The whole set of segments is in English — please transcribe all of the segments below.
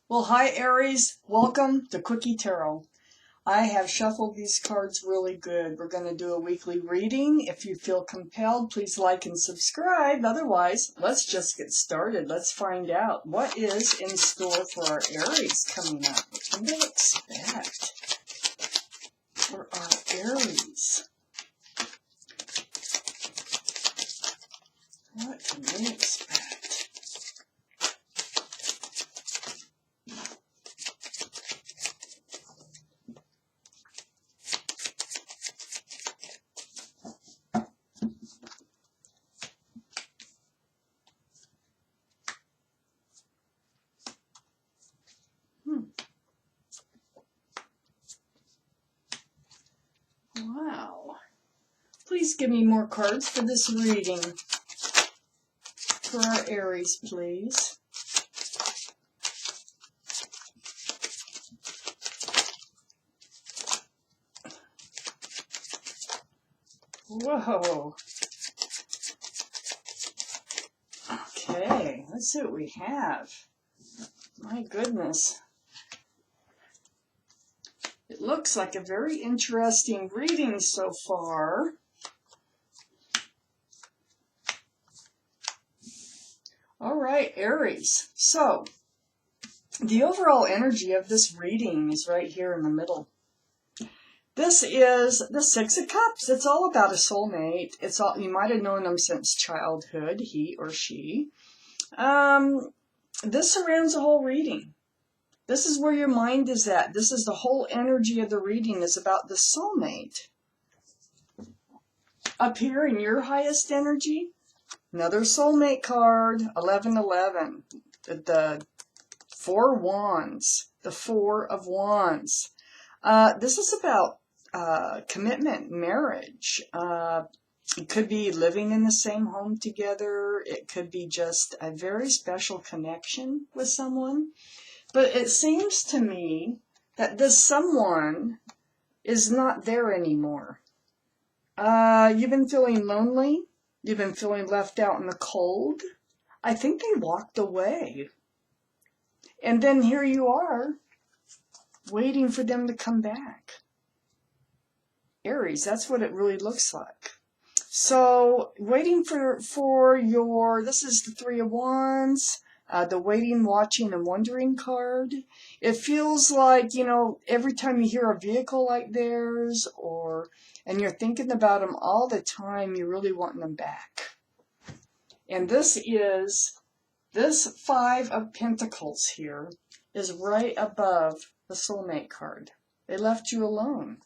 Well, hi Aries, welcome to Quickie Tarot. I have shuffled these cards really good. We're going to do a weekly reading. If you feel compelled, please like and subscribe. Otherwise, let's just get started. Let's find out what is in store for our Aries coming up. What can they expect for our Aries? What can they expect? Wow. Please give me more cards for this reading. For our Aries, please. Whoa. Okay, let's see what we have. My goodness. It looks like a very interesting reading so far. All right, Aries. So, the overall energy of this reading is right here in the middle. This is the Six of Cups. It's all about a soulmate. It's all, you might have known them since childhood, he or she. This surrounds the whole reading. This is where your mind is at. This is the whole energy of the reading is about the soulmate. Up here in your highest energy, another soulmate card, 1111, the Four Wands, the Four of Wands. This is about commitment, marriage. It could be living in the same home together. It could be just a very special connection with someone. But it seems to me that this someone is not there anymore. You've been feeling lonely. You've been feeling left out in the cold. I think they walked away. And then here you are, waiting for them to come back. Aries, that's what it really looks like. So, waiting for your, this is the Three of Wands, the waiting, watching, and wondering card. It feels like, you know, every time you hear a vehicle like theirs, and you're thinking about them all the time, you're really wanting them back. And this Five of Pentacles here is right above the soulmate card. They left you alone.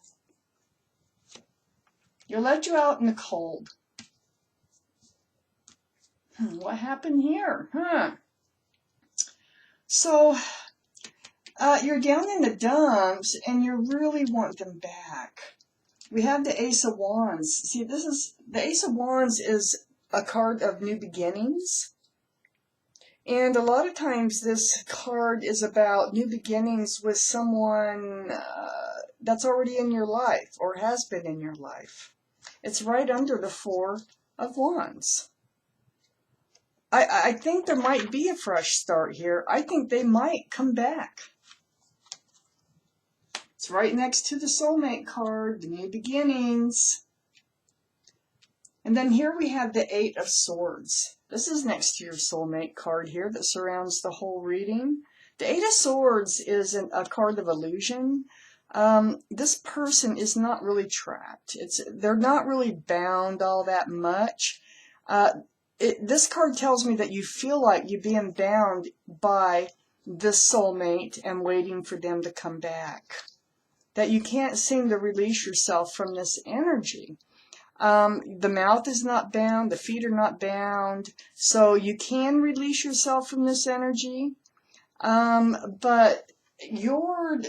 They left you out in the cold. What happened here? So, you're down in the dumps and you really want them back. We have the Ace of Wands. See, the Ace of Wands is a card of new beginnings. And a lot of times this card is about new beginnings with someone that's already in your life or has been in your life. It's right under the Four of Wands. I think there might be a fresh start here. I think they might come back. It's right next to the soulmate card, the new beginnings. And then here we have the Eight of Swords. This is next to your soulmate card here that surrounds the whole reading. The Eight of Swords is a card of illusion. This person is not really trapped. They're not really bound all that much. This card tells me that you feel like you're being bound by this soulmate and waiting for them to come back. That you can't seem to release yourself from this energy. The mouth is not bound, the feet are not bound, so you can release yourself from this energy, but you're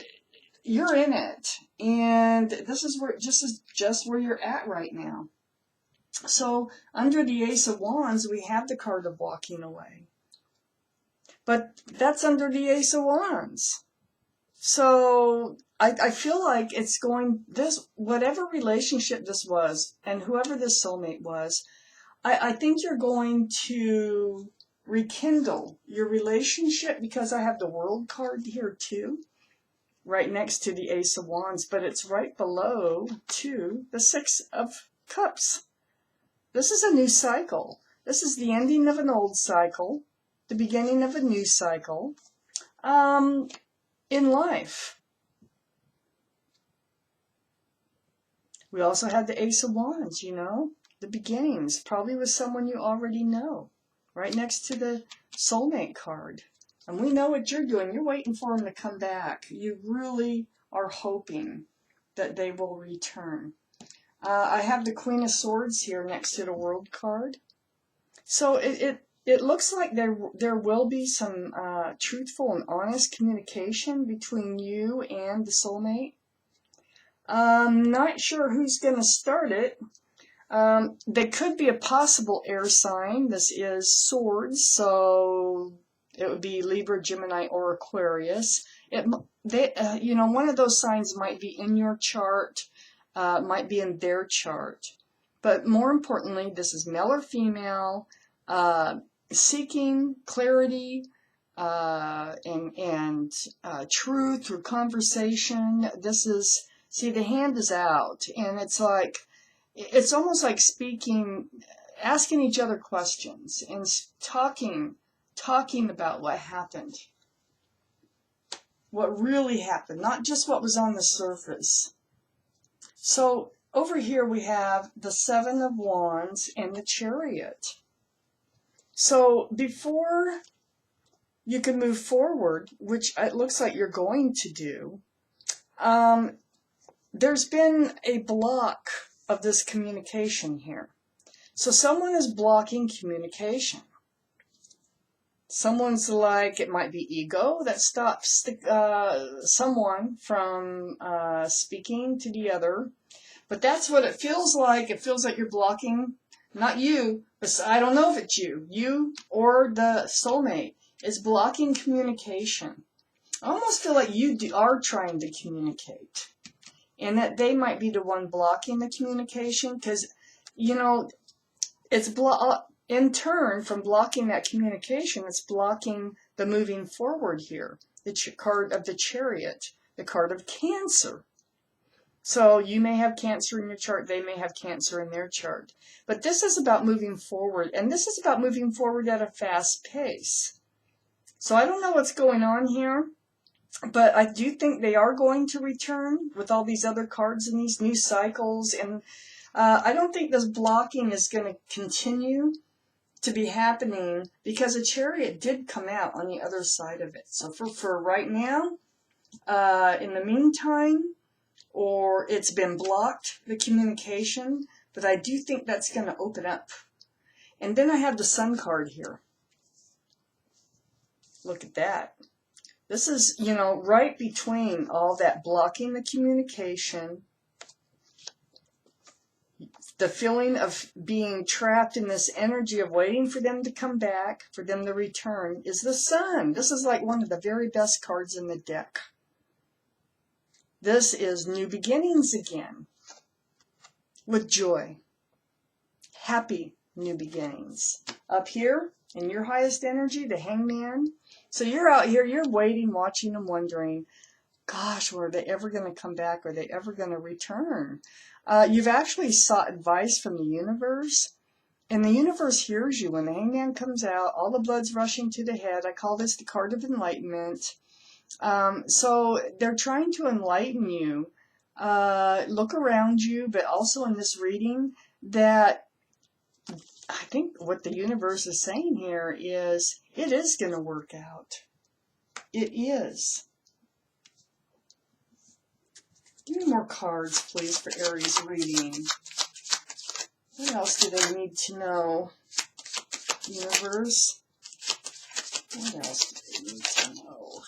in it, and this is where just where you're at right now. So under the Ace of Wands, we have the card of walking away, but that's under the Ace of Wands. So I feel like it's going, whatever relationship this was, and whoever this soulmate was, I think you're going to rekindle your relationship, because I have the World card here too, right next to the Ace of Wands, but it's right below to the Six of Cups. This is a new cycle. This is the ending of an old cycle, the beginning of a new cycle in life. We also had the Ace of Wands, you know, the beginnings, probably with someone you already know, right next to the Soulmate card. And we know what you're doing. You're waiting for them to come back. You really are hoping that they will return. I have the Queen of Swords here next to the World card. So it looks like there will be some truthful and honest communication between you and the soulmate. I'm not sure who's going to start it. They could be a possible air sign. This is Swords, so it would be Libra, Gemini, or Aquarius. You know, one of those signs might be in your chart, might be in their chart. But more importantly, this is male or female, seeking clarity and truth through conversation. This is, see, the hand is out, and it's like, it's almost like speaking, asking each other questions and talking about what happened, what really happened, not just what was on the surface. So over here we have the Seven of Wands and the Chariot. So before you can move forward, which it looks like you're going to do, there's been a block of this communication here. So someone is blocking communication. Someone's like, it might be ego that stops someone from speaking to the other. But that's what it feels like. It feels like you're blocking, not you, but I don't know if it's you or the soulmate is blocking communication. I almost feel like you are trying to communicate, and that they might be the one blocking the communication, because, you know, it's in turn from blocking that communication, it's blocking the moving forward here. The card of the Chariot, the card of Cancer. So you may have Cancer in your chart, they may have Cancer in their chart. But this is about moving forward, and this is about moving forward at a fast pace. So I don't know what's going on here, but I do think they are going to return with all these other cards and these new cycles. And I don't think this blocking is going to continue to be happening, because a Chariot did come out on the other side of it. So for right now, in the meantime, or it's been blocked, the communication, but I do think that's going to open up. And then I have the Sun card here. Look at that. This is, you know, right between all that blocking the communication, the feeling of being trapped in this energy of waiting for them to come back, for them to return, is the Sun. This is like one of the very best cards in the deck. This is new beginnings again, with joy. Happy new beginnings. Up here, in your highest energy, the Hangman. So you're out here, you're waiting, watching, and wondering, gosh, were they ever going to come back? Are they ever going to return? You've actually sought advice from the universe, and the universe hears you. When the Hangman comes out, all the blood's rushing to the head. I call this the card of enlightenment. So they're trying to enlighten you. Look around you, but also in this reading, that I think what the universe is saying here is it is going to work out. It is. Give me more cards, please, for Aries reading. What else do they need to know? Universe. What else do they need to know?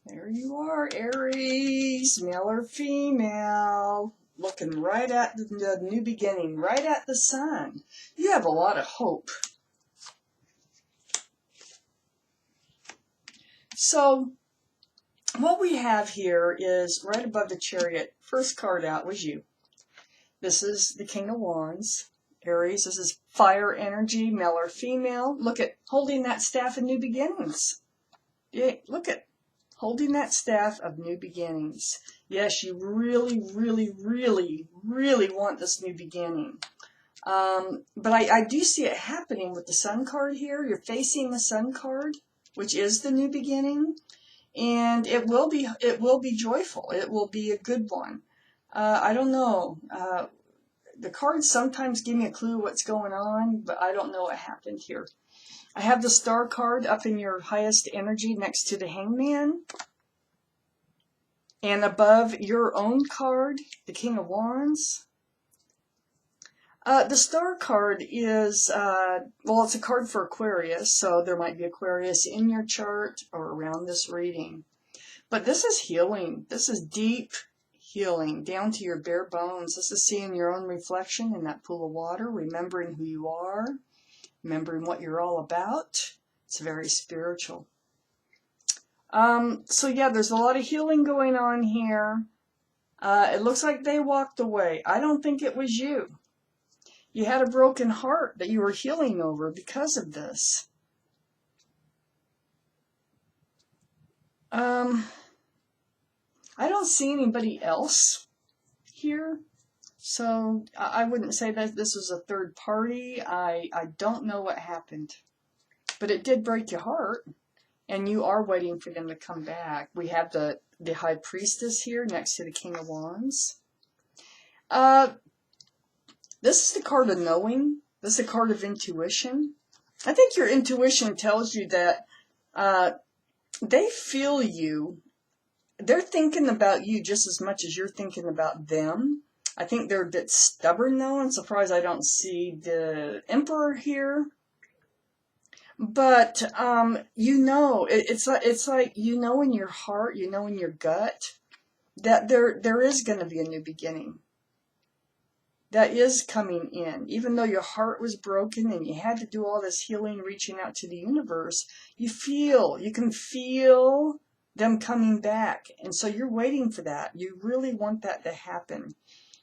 There you are, Aries, male or female, looking right at the new beginning, right at the Sun. You have a lot of hope. So what we have here is right above the Chariot. First card out was you. This is the King of Wands. Aries, this is fire energy, male or female. Look at holding that staff of new beginnings. Yeah, look at holding that staff of new beginnings. Yes, you really, really, really, really want this new beginning. But I do see it happening with the Sun card here. You're facing the Sun card, which is the new beginning, and it will be joyful. It will be a good one. I don't know. The cards sometimes give me a clue what's going on, but I don't know what happened here. I have the Star card up in your highest energy next to the Hangman. And above your own card, the King of Wands. The Star card is, well, it's a card for Aquarius, so there might be Aquarius in your chart or around this reading. But this is healing. This is deep healing, down to your bare bones. This is seeing your own reflection in that pool of water, remembering who you are, remembering what you're all about. It's very spiritual. So yeah, there's a lot of healing going on here. It looks like they walked away. I don't think it was you. You had a broken heart that you were healing over because of this. I don't see anybody else here, so I wouldn't say that this was a third party. I don't know what happened, but it did break your heart, and you are waiting for them to come back. We have the High Priestess here next to the King of Wands. This is the card of knowing. This is the card of intuition. I think your intuition tells you that they feel you. They're thinking about you just as much as you're thinking about them. I think they're a bit stubborn, though. I'm surprised I don't see the Emperor here. But, you know, it's like, you know in your heart, you know in your gut, that there is going to be a new beginning. That is coming in. Even though your heart was broken and you had to do all this healing, reaching out to the universe, you can feel them coming back. And so you're waiting for that. You really want that to happen.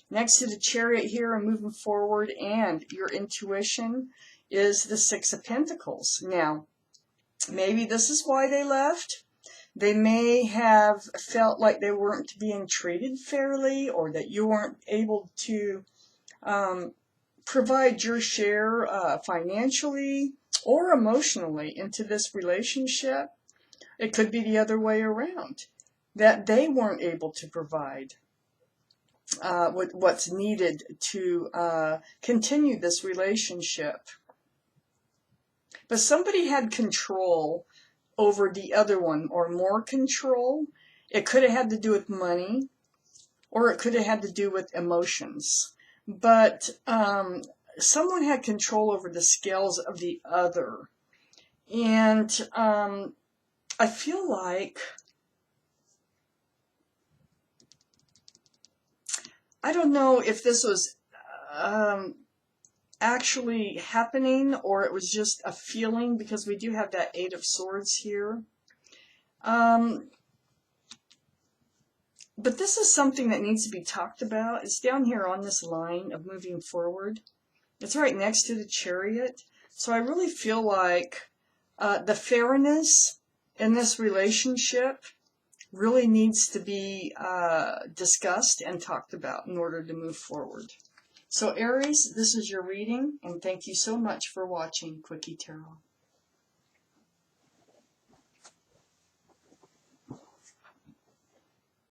Next to the Chariot here and moving forward, and your intuition is the Six of Pentacles. Now, maybe this is why they left. They may have felt like they weren't being treated fairly, or that you weren't able to provide your share financially or emotionally into this relationship. It could be the other way around, that they weren't able to provide what's needed to continue this relationship. But somebody had control over the other one, or more control. It could have had to do with money, or it could have had to do with emotions. But someone had control over the scales of the other. And I feel like, I don't know if this was actually happening, or it was just a feeling, because we do have that Eight of Swords here. But this is something that needs to be talked about. It's down here on this line of moving forward. It's right next to the Chariot. So I really feel like the fairness in this relationship really needs to be discussed and talked about in order to move forward. So Aries, this is your reading, and thank you so much for watching Quickie Tarot.